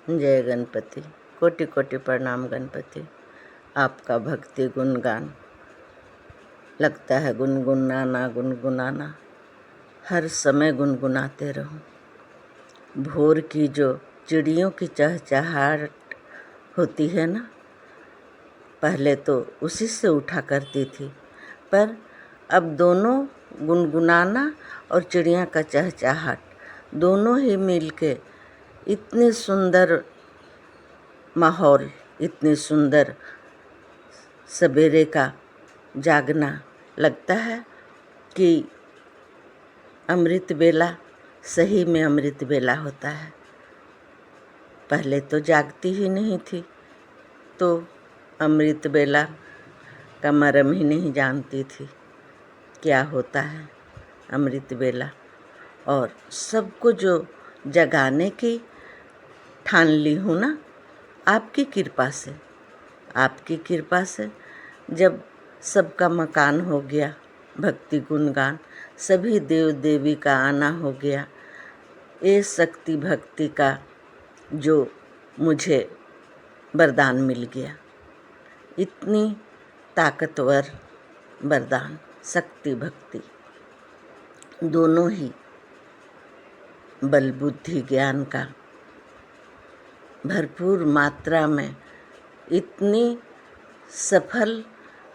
जय गणपति। कोटि कोटि प्रणाम गणपति। आपका भक्ति गुणगान लगता है गुनगुनाना गुनगुनाना, हर समय गुनगुनाते रहूं। भोर की जो चिड़ियों की चहचहाहट होती है ना, पहले तो उसी से उठा करती थी, पर अब दोनों गुनगुनाना और चिड़िया का चहचहाहट दोनों ही मिलके इतनी सुंदर माहौल, इतनी सुंदर सवेरे का जागना, लगता है कि अमृत बेला सही में अमृत बेला होता है। पहले तो जागती ही नहीं थी, तो अमृत बेला का मर्म ही नहीं जानती थी क्या होता है अमृत बेला। और सबको जो जगाने की ठान ली हूँ ना, आपकी कृपा से, आपकी कृपा से जब सबका मकान हो गया, भक्ति गुणगान सभी देव देवी का आना हो गया, ये शक्ति भक्ति का जो मुझे वरदान मिल गया, इतनी ताकतवर वरदान, शक्ति भक्ति दोनों ही बल बुद्धि ज्ञान का भरपूर मात्रा में इतनी सफल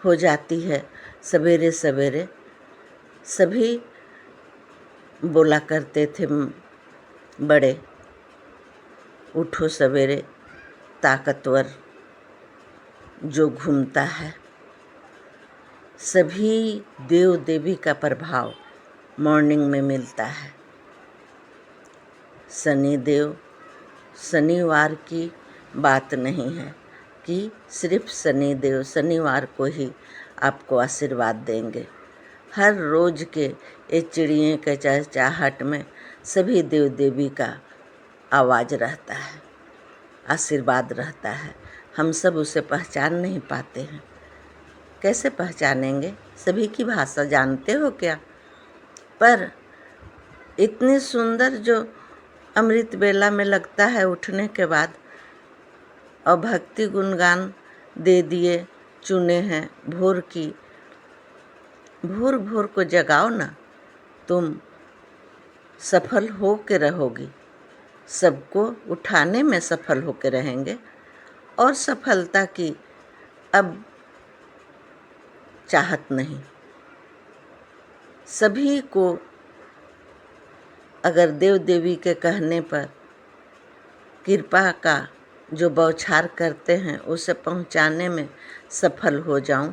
हो जाती है। सवेरे सवेरे सभी बोला करते थे बड़े, उठो सवेरे ताकतवर जो घूमता है। सभी देव देवी का प्रभाव मॉर्निंग में मिलता है। शनि देव, शनिवार की बात नहीं है कि सिर्फ शनि देव शनिवार को ही आपको आशीर्वाद देंगे। हर रोज के ये चिड़ियों के चहचहाहट में सभी देव देवी का आवाज़ रहता है, आशीर्वाद रहता है। हम सब उसे पहचान नहीं पाते हैं। कैसे पहचानेंगे? सभी की भाषा जानते हो क्या? पर इतनी सुंदर जो अमृत बेला में लगता है उठने के बाद, और भक्ति गुणगान दे दिए चुने हैं भोर की। भोर भोर को जगाओ ना, तुम सफल हो के रहोगी। सबको उठाने में सफल हो के रहेंगे, और सफलता की अब चाहत नहीं। सभी को अगर देव देवी के कहने पर कृपा का जो बौछार करते हैं उसे पहुंचाने में सफल हो जाऊं,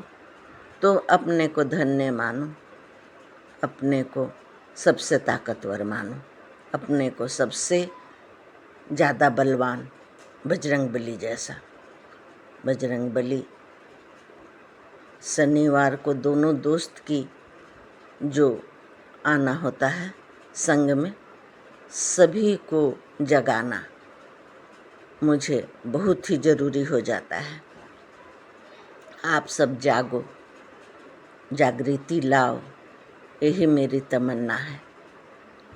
तो अपने को धन्य मानो, अपने को सबसे ताकतवर मानो, अपने को सबसे ज़्यादा बलवान, बजरंगबली जैसा। बजरंगबली शनिवार को दोनों दोस्त की जो आना होता है संग में, सभी को जगाना मुझे बहुत ही ज़रूरी हो जाता है। आप सब जागो, जागृति लाओ, यही मेरी तमन्ना है,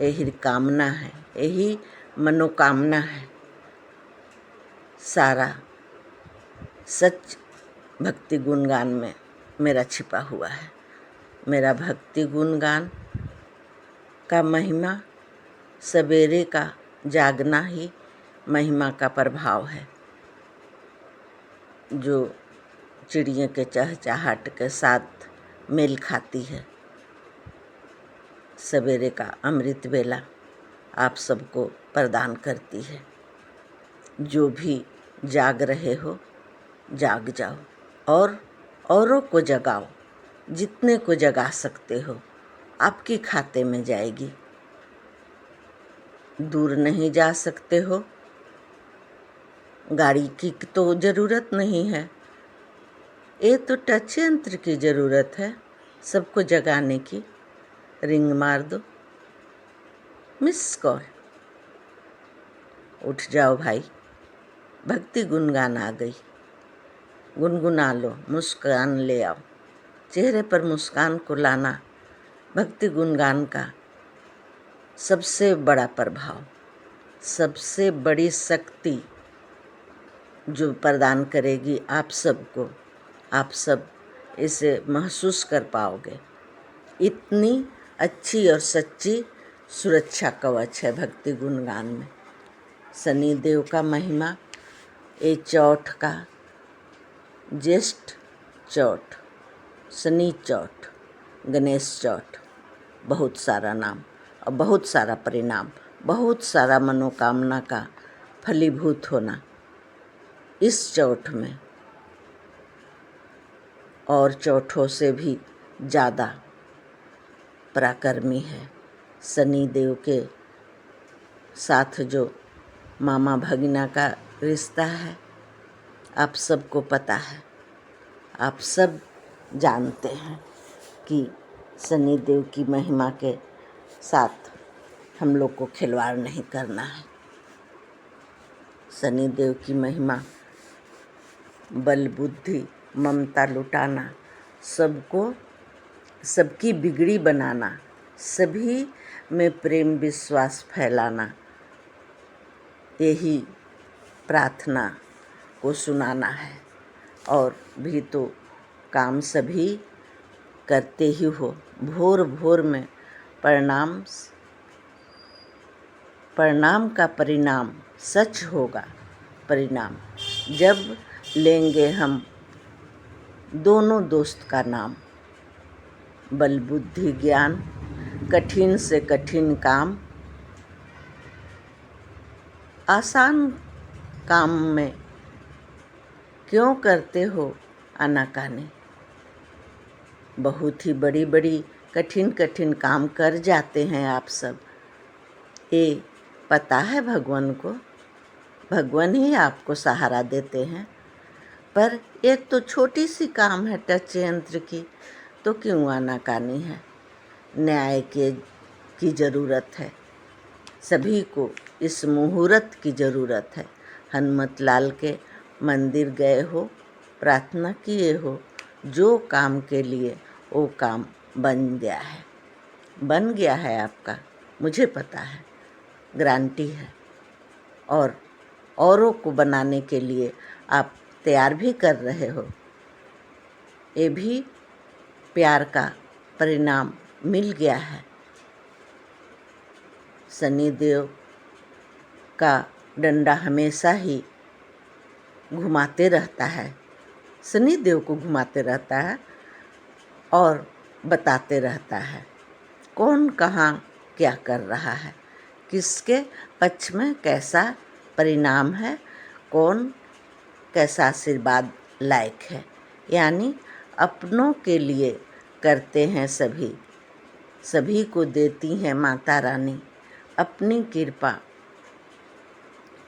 यही कामना है, यही मनोकामना है। सारा सच भक्ति गुणगान में मेरा छिपा हुआ है। मेरा भक्ति गुणगान का महिमा, सवेरे का जागना ही महिमा का प्रभाव है, जो चिड़ियों के चहचहाहट के साथ मेल खाती है। सवेरे का अमृत बेला आप सबको प्रदान करती है। जो भी जाग रहे हो, जाग जाओ और औरों को जगाओ। जितने को जगा सकते हो आपकी खाते में जाएगी। दूर नहीं जा सकते हो, गाड़ी की तो ज़रूरत नहीं है, ये तो टच यंत्र की ज़रूरत है सबको जगाने की। रिंग मार दो, मिस कॉल, उठ जाओ भाई, भक्ति गुणगान आ गई। गुनगुना लो, मुस्कान ले आओ, चेहरे पर मुस्कान को लाना भक्ति गुणगान का सबसे बड़ा प्रभाव, सबसे बड़ी शक्ति जो प्रदान करेगी आप सबको, आप सब इसे महसूस कर पाओगे। इतनी अच्छी और सच्ची सुरक्षा कवच है भक्ति गुणगान में। शनिदेव का महिमा, ये चौथ का ज्येष्ठ चौथ, शनि चौथ, गणेश चौथ, बहुत सारा नाम और बहुत सारा परिणाम, बहुत सारा मनोकामना का फलीभूत होना इस चौथ में, और चौथों से भी ज़्यादा पराक्रमी है। शनि देव के साथ जो मामा भगिना का रिश्ता है आप सबको पता है, आप सब जानते हैं कि शनि देव की महिमा के साथ हम लोग को खिलवाड़ नहीं करना है। शनि देव की महिमा बल बुद्धि ममता लुटाना, सबको सबकी बिगड़ी बनाना, सभी में प्रेम विश्वास फैलाना, यही प्रार्थना को सुनाना है। और भी तो काम सभी करते ही हो। भोर भोर में प्रणाम का परिणाम सच होगा। परिणाम जब लेंगे हम दोनों दोस्त का नाम, बल बुद्धि ज्ञान, कठिन से कठिन काम, आसान काम में क्यों करते हो आनाकानी। बहुत ही बड़ी बड़ी कठिन कठिन काम कर जाते हैं आप सब, ये पता है भगवान को। भगवान ही आपको सहारा देते हैं। पर एक तो छोटी सी काम है टच यंत्र की, तो क्यों आनाकानी है। न्याय की ज़रूरत है। सभी को इस मुहूर्त की ज़रूरत है। हनुमत लाल के मंदिर गए हो, प्रार्थना किए हो, जो काम के लिए वो काम बन गया है, बन गया है आपका, मुझे पता है, गारंटी है। और औरों को बनाने के लिए आप तैयार भी कर रहे हो, ये भी प्यार का परिणाम मिल गया है। शनिदेव का डंडा हमेशा ही घुमाते रहता है, शनिदेव को घुमाते रहता है और बताते रहता है कौन कहाँ क्या कर रहा है, किसके पक्ष में कैसा परिणाम है, कौन कैसा आशीर्वाद लायक है। यानी अपनों के लिए करते हैं सभी, सभी को देती हैं माता रानी अपनी कृपा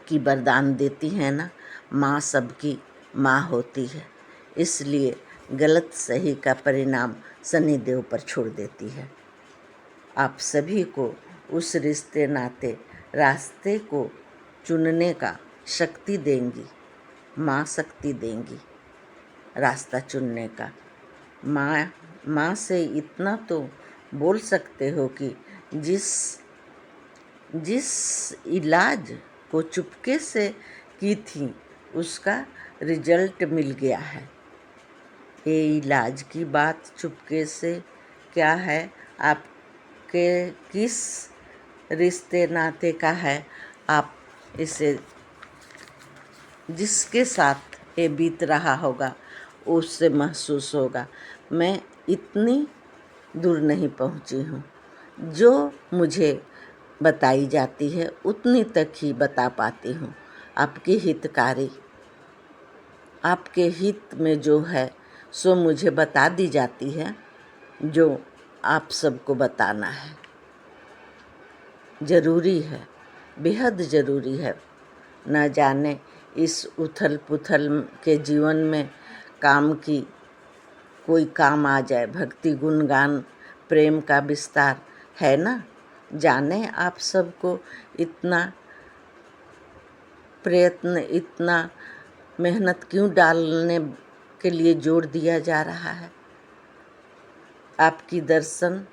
की वरदान देती है ना। माँ सबकी माँ होती है, इसलिए गलत सही का परिणाम शनिदेव पर छोड़ देती है। आप सभी को उस रिश्ते नाते रास्ते को चुनने का शक्ति देंगी, माँ शक्ति देंगी रास्ता चुनने का। माँ से इतना तो बोल सकते हो कि जिस इलाज को चुपके से की थी उसका रिजल्ट मिल गया है। ये इलाज की बात चुपके से क्या है, आपके किस रिश्ते नाते का है, आप इसे जिसके साथ ये बीत रहा होगा उससे महसूस होगा। मैं इतनी दूर नहीं पहुंची हूँ, जो मुझे बताई जाती है उतनी तक ही बता पाती हूँ। आपकी हितकारी, आपके हित में जो है सो मुझे बता दी जाती है, जो आप सबको बताना है। ज़रूरी है, बेहद ज़रूरी है। न जाने इस उथल पुथल के जीवन में काम की कोई काम आ जाए। भक्ति गुणगान प्रेम का विस्तार है ना। जाने आप सबको इतना प्रयत्न, इतना मेहनत क्यों डालने के लिए जोर दिया जा रहा है। आपकी दर्शन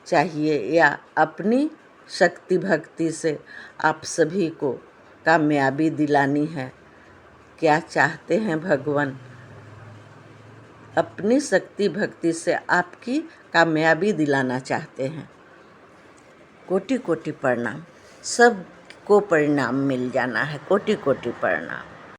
चाहिए या अपनी शक्ति भक्ति से आप सभी को कामयाबी दिलानी है, क्या चाहते हैं भगवान? अपनी शक्ति भक्ति से आपकी कामयाबी दिलाना चाहते हैं। कोटि कोटि प्रणाम। सबको परिणाम मिल जाना है। कोटि कोटि प्रणाम।